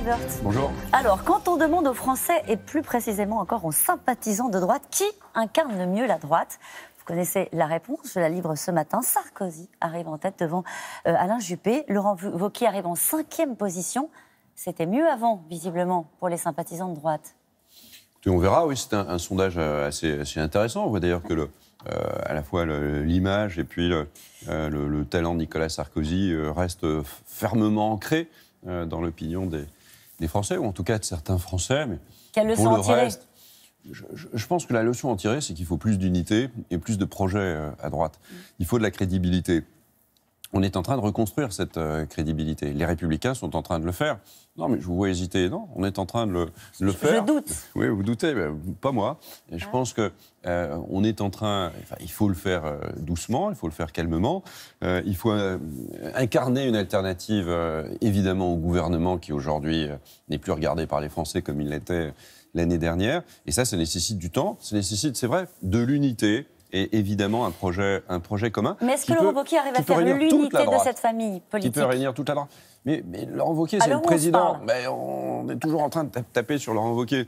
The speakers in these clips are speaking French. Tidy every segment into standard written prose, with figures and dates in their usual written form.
Philippe Woerth. Bonjour. Alors, quand on demande aux Français, et plus précisément encore aux sympathisants de droite, qui incarne le mieux la droite, vous connaissez la réponse, je la livre ce matin. Sarkozy arrive en tête devant Alain Juppé. Laurent Wauquiez arrive en 5e position. C'était mieux avant, visiblement, pour les sympathisants de droite. Et on verra, oui, c'est un sondage assez intéressant. On voit d'ailleurs que à la fois l'image et puis le talent de Nicolas Sarkozy reste fermement ancré dans l'opinion des Français, ou en tout cas de certains Français. Mais quelle leçon en tirer ? Je pense que la leçon à en tirer, c'est qu'il faut plus d'unité et plus de projets à droite. Il faut de la crédibilité. On est en train de reconstruire cette crédibilité. Les Républicains sont en train de le faire. Non, mais je vous vois hésiter. Non, on est en train de le faire. Je doute. Oui, vous doutez, mais pas moi. Et je pense que on est en train. Enfin, il faut le faire doucement, il faut le faire calmement. Il faut incarner une alternative, évidemment, au gouvernement qui aujourd'hui n'est plus regardé par les Français comme il l'était l'année dernière. Et ça nécessite du temps. Ça nécessite, c'est vrai, de l'unité. Et évidemment un projet commun. Mais est-ce que Laurent Wauquiez arrive à faire l'unité de cette famille politique ? Qui peut réunir toute la droite. Mais Laurent Wauquiez, c'est le président. On est toujours en train de taper sur Laurent Wauquiez.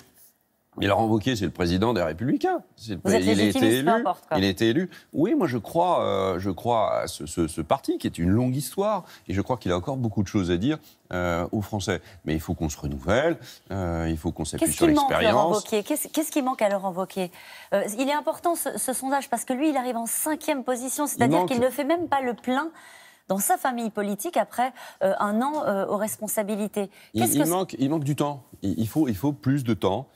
Mais Laurent Wauquiez, c'est le président des Républicains. Vous êtes légitimiste, peu importe, quoi. Il a été élu. Oui, moi je crois à ce parti qui est une longue histoire. Et je crois qu'il a encore beaucoup de choses à dire aux Français. Mais il faut qu'on se renouvelle, il faut qu'on s'appuie sur l'expérience. Qu'est-ce qui manque à Laurent Wauquiez ? Il est important ce sondage parce que lui, il arrive en 5e position. C'est-à-dire qu'il ne fait même pas le plein dans sa famille politique après un an aux responsabilités. Il manque du temps. Il faut plus de temps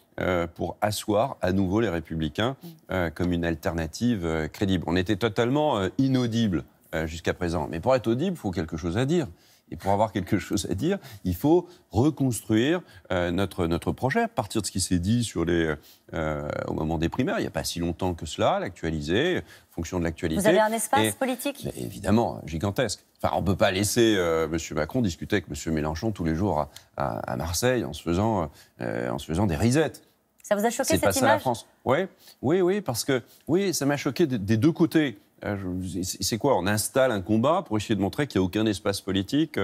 pour asseoir à nouveau les Républicains comme une alternative crédible. On était totalement inaudible jusqu'à présent. Mais pour être audible, il faut quelque chose à dire. Et pour avoir quelque chose à dire, il faut reconstruire notre projet à partir de ce qui s'est dit au moment des primaires. Il n'y a pas si longtemps que cela, l'actualiser, en fonction de l'actualité. Vous avez un espace politique ? Évidemment, gigantesque. Enfin, on ne peut pas laisser M. Macron discuter avec M. Mélenchon tous les jours à Marseille en se faisant des risettes. Ça vous a choqué, cette image ? C'est pas ça la France. Oui, parce que ça m'a choqué des deux côtés. C'est quoi ? On installe un combat pour essayer de montrer qu'il n'y a aucun espace politique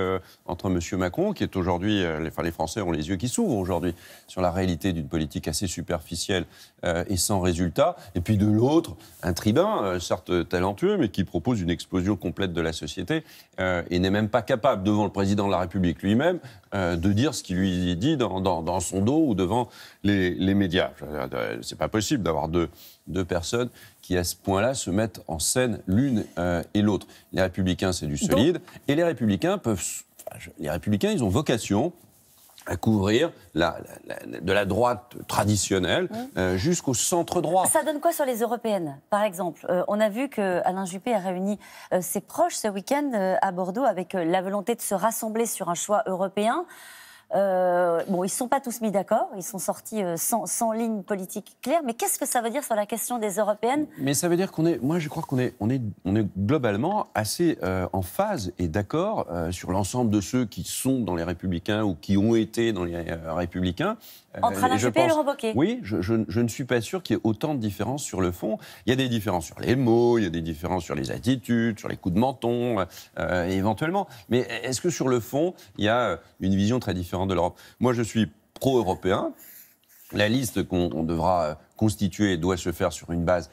entre M. Macron, qui est aujourd'hui... les Français ont les yeux qui s'ouvrent aujourd'hui sur la réalité d'une politique assez superficielle et sans résultat. Et puis de l'autre, un tribun, certes talentueux, mais qui propose une explosion complète de la société et n'est même pas capable, devant le président de la République lui-même, de dire ce qu'il lui dit dans son dos ou devant les médias. C'est pas possible d'avoir deux personnes qui, à ce point-là, se mettent en scène l'une et l'autre. Les Républicains, c'est du solide. Et les Républicains ils ont vocation à couvrir de la droite traditionnelle jusqu'au centre-droit. Ça donne quoi sur les européennes, par exemple ? On a vu qu'Alain Juppé a réuni ses proches ce week-end à Bordeaux avec la volonté de se rassembler sur un choix européen. Ils ne sont pas tous mis d'accord, ils sont sortis sans ligne politique claire, mais qu'est-ce que ça veut dire sur la question des européennes ? Mais ça veut dire je crois qu'on est globalement assez en phase et d'accord sur l'ensemble de ceux qui sont dans les Républicains ou qui ont été dans les Républicains. Entre Alain Juppé et Laurent Wauquiez ? Oui, je ne suis pas sûr qu'il y ait autant de différences sur le fond. Il y a des différences sur les mots, il y a des différences sur les attitudes, sur les coups de menton, éventuellement. Mais est-ce que sur le fond, il y a une vision très différente de l'Europe ? Moi, je suis pro-européen. La liste qu'on devra constituer doit se faire sur une base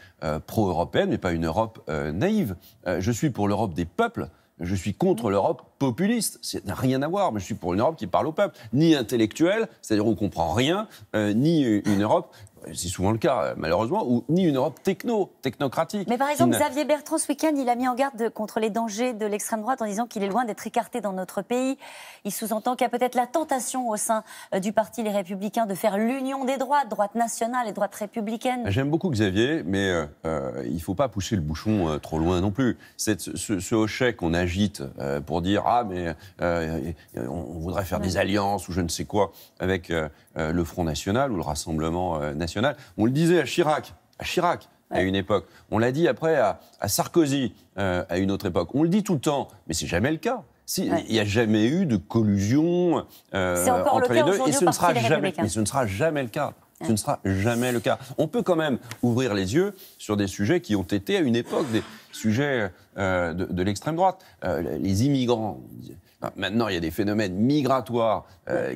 pro-européenne, mais pas une Europe naïve. Je suis pour l'Europe des peuples. Je suis contre l'Europe populiste. Ça n'a rien à voir, mais je suis pour une Europe qui parle au peuple. Ni intellectuelle, c'est-à-dire on ne comprend rien, ni une Europe, c'est souvent le cas malheureusement, ni une Europe technocratique. Mais par exemple, Xavier Bertrand, ce week-end, il a mis en garde contre les dangers de l'extrême droite en disant qu'il est loin d'être écarté dans notre pays. Il sous-entend qu'il y a peut-être la tentation au sein du parti Les Républicains de faire l'union des droites, droite nationale et droite républicaine. J'aime beaucoup Xavier, mais il ne faut pas pousser le bouchon trop loin non plus. Ce hochet qu'on agite pour dire « Ah, mais on voudrait faire des alliances ou je ne sais quoi avec le Front National ou le Rassemblement National ». On le disait à Chirac à une époque. On l'a dit après à Sarkozy à une autre époque. On le dit tout le temps, mais c'est jamais le cas. Il n'y a jamais eu de collusion entre les deux, et ce ne sera jamais le cas. Ce ne sera jamais le cas. On peut quand même ouvrir les yeux sur des sujets qui ont été à une époque sujet de l'extrême droite. Les immigrants. Maintenant, il y a des phénomènes migratoires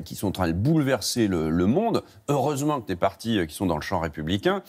qui sont en train de bouleverser le monde. Heureusement que des partis qui sont dans le champ républicain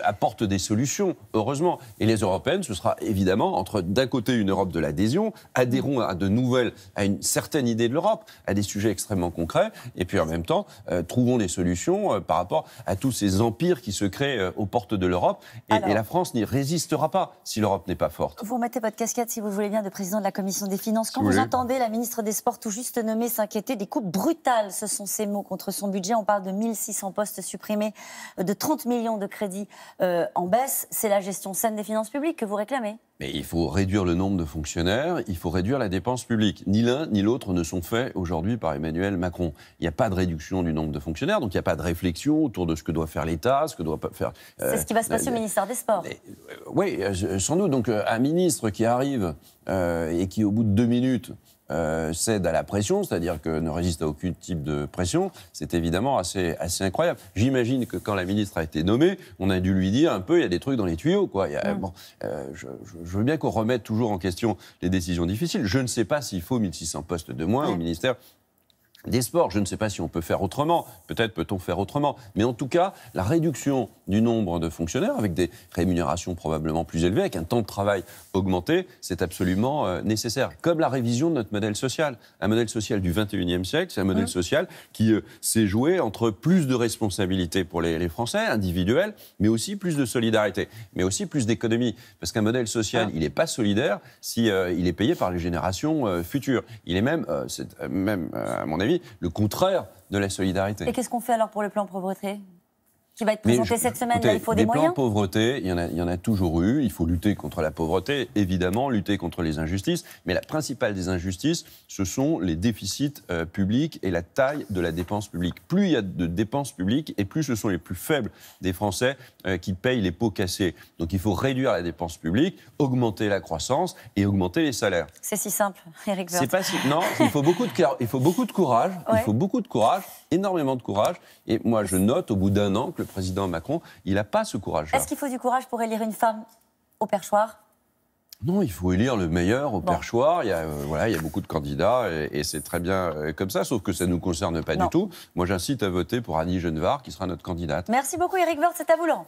apportent des solutions, heureusement. Et les européennes, ce sera évidemment entre, d'un côté, une Europe de l'adhésion, adhérons à une certaine idée de l'Europe, à des sujets extrêmement concrets, et puis en même temps, trouvons des solutions par rapport à tous ces empires qui se créent aux portes de l'Europe. Et la France n'y résistera pas si l'Europe n'est pas forte. Vous remettez votre casquette, si vous voulez bien, de président de la Commission des Finances. Quand vous entendez la ministre des Sports tout juste nommée s'inquiéter des coupes brutales, ce sont ces mots, contre son budget. On parle de 1600 postes supprimés, de 30 millions de crédits en baisse. C'est la gestion saine des finances publiques que vous réclamez. Mais il faut réduire le nombre de fonctionnaires, il faut réduire la dépense publique. Ni l'un ni l'autre ne sont faits aujourd'hui par Emmanuel Macron. Il n'y a pas de réduction du nombre de fonctionnaires, donc il n'y a pas de réflexion autour de ce que doit faire l'État, ce que doit pas faire... C'est ce qui va se passer au ministère des Sports. Oui, sans doute. Donc un ministre qui arrive et qui, au bout de 2 minutes... cède à la pression, c'est-à-dire que ne résiste à aucun type de pression, c'est évidemment assez incroyable. J'imagine que quand la ministre a été nommée, on a dû lui dire un peu, il y a des trucs dans les tuyaux, quoi. Je veux bien qu'on remette toujours en question les décisions difficiles. Je ne sais pas s'il faut 1600 postes de moins au ministère des Sports. Je ne sais pas si on peut faire autrement. Peut-être peut-on faire autrement. Mais en tout cas, la réduction du nombre de fonctionnaires, avec des rémunérations probablement plus élevées, avec un temps de travail augmenté, c'est absolument nécessaire. Comme la révision de notre modèle social. Un modèle social du 21e siècle, c'est un modèle social qui s'est joué entre plus de responsabilités pour les Français, individuelles, mais aussi plus de solidarité, mais aussi plus d'économie. Parce qu'un modèle social, il n'est pas solidaire si il est payé par les générations futures. Il est même, à mon avis, le contraire de la solidarité. Et qu'est-ce qu'on fait alors pour le plan pauvreté qui va être présenté cette semaine? Écoutez, là, il faut des moyens. Les plans pauvreté, il y en a toujours eu. Il faut lutter contre la pauvreté, évidemment, lutter contre les injustices. Mais la principale des injustices, ce sont les déficits publics et la taille de la dépense publique. Plus il y a de dépenses publiques, et plus ce sont les plus faibles des Français qui payent les pots cassés. Donc il faut réduire la dépense publique, augmenter la croissance et augmenter les salaires. C'est si simple, Éric Woerth. C'est pas si... Non, il faut beaucoup de courage. Ouais. Il faut beaucoup de courage, énormément de courage. Et moi, je note au bout d'1 an que le président Macron, il n'a pas ce courage-là. Est-ce qu'il faut du courage pour élire une femme au perchoir? Non, il faut élire le meilleur au perchoir. Il y a beaucoup de candidats et c'est très bien comme ça, sauf que ça ne nous concerne pas du tout. Moi, j'incite à voter pour Annie Genevard, qui sera notre candidate. Merci beaucoup, Éric Woerth. C'est à vous, Laurent.